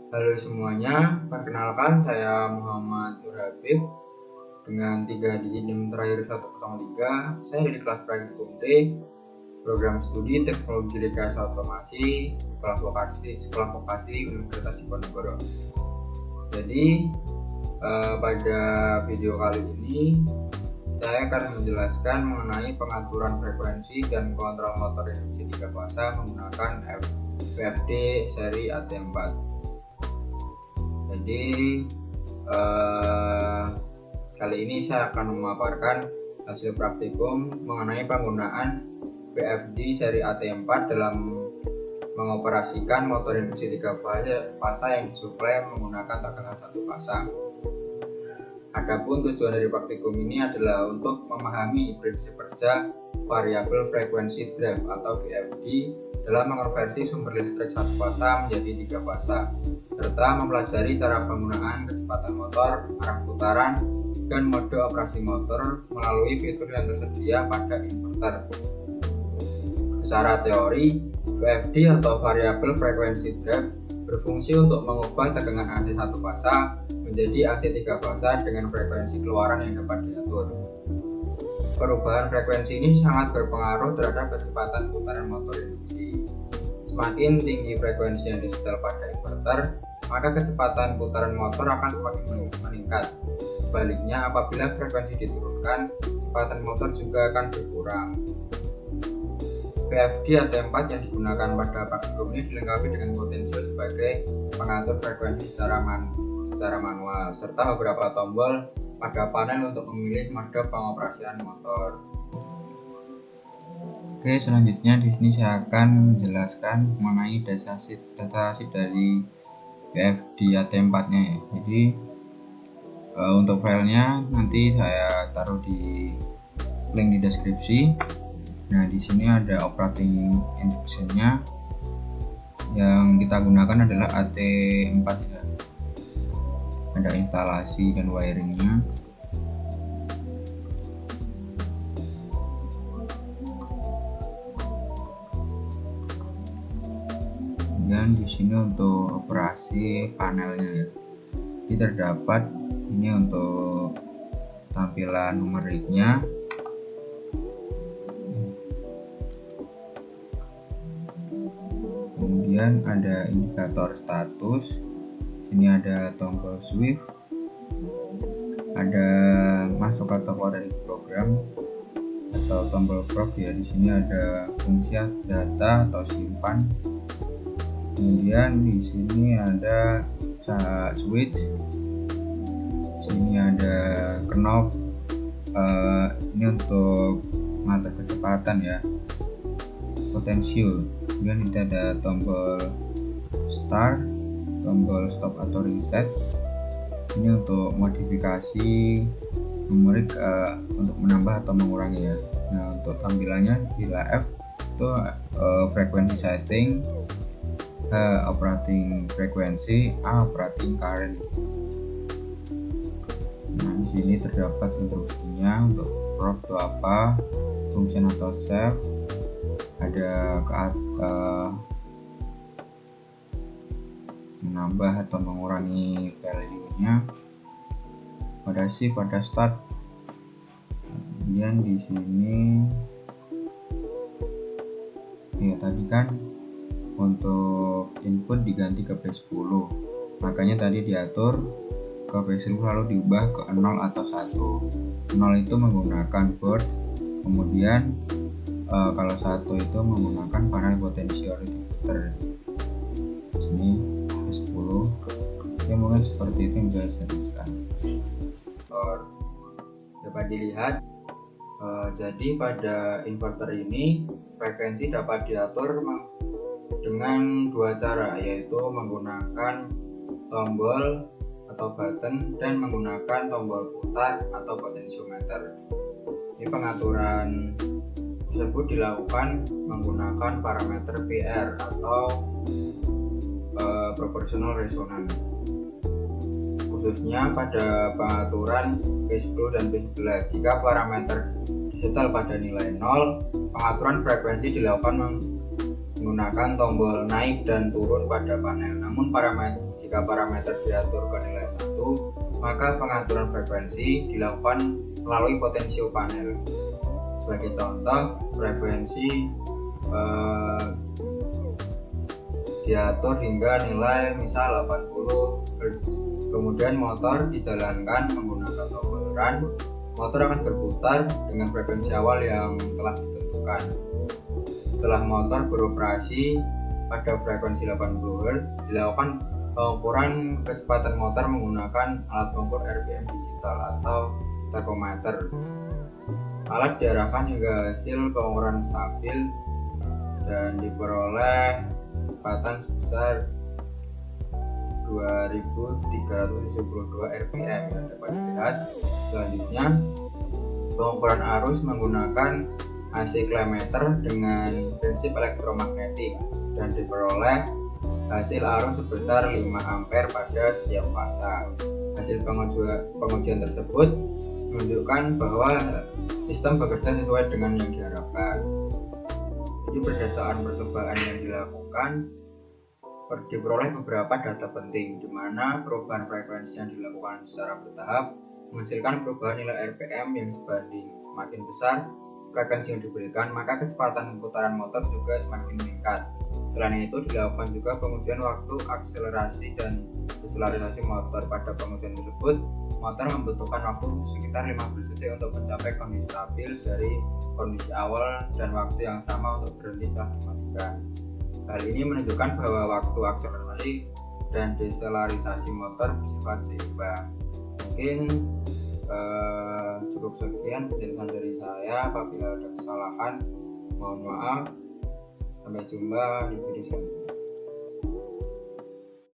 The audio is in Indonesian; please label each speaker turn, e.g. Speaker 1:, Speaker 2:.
Speaker 1: Halo semuanya, perkenalkan saya Muhammad Nur Habib dengan 3 digit NIM terakhir 103. Saya di kelas praktikum D, program studi teknologi rekayasa otomasi, sekolah vokasi Universitas Diponegoro. Jadi pada video kali ini saya akan menjelaskan mengenai pengaturan frekuensi dan kontrol motor induksi 3 fasa menggunakan VFD seri AT4. Jadi kali ini saya akan memaparkan hasil praktikum mengenai penggunaan VFD seri AT4 dalam mengoperasikan motor induksi 3 fasa yang disuplai menggunakan tekanan 1 fasa. Adapun tujuan dari praktikum ini adalah untuk memahami prinsip kerja variabel frekuensi drive atau VFD dalam mengonversi sumber listrik 1 fasa menjadi 3 fasa, serta mempelajari cara penggunaan kecepatan motor, arah putaran, dan mode operasi motor melalui fitur yang tersedia pada inverter. Secara teori, VFD atau variabel frekuensi drive berfungsi untuk mengubah tegangan AC 1 fasa menjadi AC 3 fasa dengan frekuensi keluaran yang dapat diatur. Perubahan frekuensi ini sangat berpengaruh terhadap kecepatan putaran motor induksi. Semakin tinggi frekuensi yang disetel pada inverter, maka kecepatan putaran motor akan semakin meningkat. Sebaliknya, apabila frekuensi diturunkan, kecepatan motor juga akan berkurang. VFD AT4 yang digunakan pada praktikum ini dilengkapi dengan potensial sebagai pengatur frekuensi secara manual, serta beberapa tombol pada panel untuk memilih mode pengoperasian motor.
Speaker 2: Oke, selanjutnya di sini saya akan menjelaskan mengenai datasheet dari VFD AT4-nya ya. Jadi untuk filenya nanti saya taruh di link di deskripsi. Nah, di sini ada operating instruction-nya. Yang kita gunakan adalah AT4 ya. Ada instalasi dan wiringnya. Dan di sini untuk operasi panelnya ya. Ini terdapat ini untuk tampilan numeriknya. Kemudian ada indikator status. Sini ada tombol swift, ada masuk atau keluar dari program atau tombol prop ya. Di sini ada fungsi data atau simpan. Kemudian di sini ada switch. Sini ada knob. Ini untuk mengatur kecepatan ya. Potential. Kemudian ini ada tombol start, tombol stop atau reset. Ini untuk modifikasi numerik untuk menambah atau mengurangi ya. Nah, untuk tampilannya bila F itu frekuensi setting, operating frekuensi, A operating current. Nah, di sini terdapat instruksinya untuk prop itu apa, function atau save, ada menambah atau mengurangi value-nya, pada shift, pada start. Kemudian di sini ya tadi kan untuk input diganti ke P10, makanya tadi diatur ke P10 lalu diubah ke 0 atau 1. 0 itu menggunakan board, kemudian kalau 1 itu menggunakan panel potential indicator. Sini P10 ya, mungkin seperti itu yang bisa saya jelaskan.
Speaker 1: Dapat dilihat, jadi pada inverter ini frekuensi dapat diatur dengan 2 cara, yaitu menggunakan tombol atau button dan menggunakan tombol putar atau potentiometer. Ini pengaturan tersebut dilakukan menggunakan parameter PR atau proportional resonance, khususnya pada pengaturan P10 dan P11. Jika parameter disetel pada nilai 0, pengaturan frekuensi dilakukan menggunakan tombol naik dan turun pada panel. Namun jika parameter diatur ke nilai 1, maka pengaturan frekuensi dilakukan melalui potensio panel. Sebagai contoh, frekuensi diatur hingga nilai misal 80 Hz. Kemudian motor dijalankan menggunakan tombol run. Motor akan berputar dengan frekuensi awal yang telah ditentukan. Setelah motor beroperasi pada frekuensi 80 Hz, dilakukan pengukuran kecepatan motor menggunakan alat pengukur RPM digital atau tachometer. Alat diarahkan hingga hasil pengukuran stabil dan diperoleh kecepatan sebesar 2372 rpm yang dapat dilihat. Selanjutnya, pengukuran arus menggunakan AC klemeter dengan prinsip elektromagnetik dan diperoleh hasil arus sebesar 5 ampere pada setiap fasa. Hasil pengujian tersebut menunjukkan bahwa sistem bekerja sesuai dengan yang diharapkan. Jadi berdasarkan percobaan yang dilakukan, diperoleh beberapa data penting, di mana perubahan frekuensi yang dilakukan secara bertahap menghasilkan perubahan nilai RPM yang sebanding. Semakin besar frekuensi yang diberikan, maka kecepatan putaran motor juga semakin meningkat. Selain itu, dilakukan juga pengujian waktu akselerasi dan deselerasi motor. Pada pengujian tersebut, motor membutuhkan waktu sekitar 15 detik untuk mencapai kondisi stabil dari kondisi awal dan waktu yang sama untuk berhenti setelah dimatikan. Hal ini menunjukkan bahwa waktu akselerasi dan deselerisasi motor bersifat seimbang. Mungkin cukup sekian penjelasan dari saya. Apabila ada kesalahan, mohon maaf. Sampai jumpa di video selanjutnya.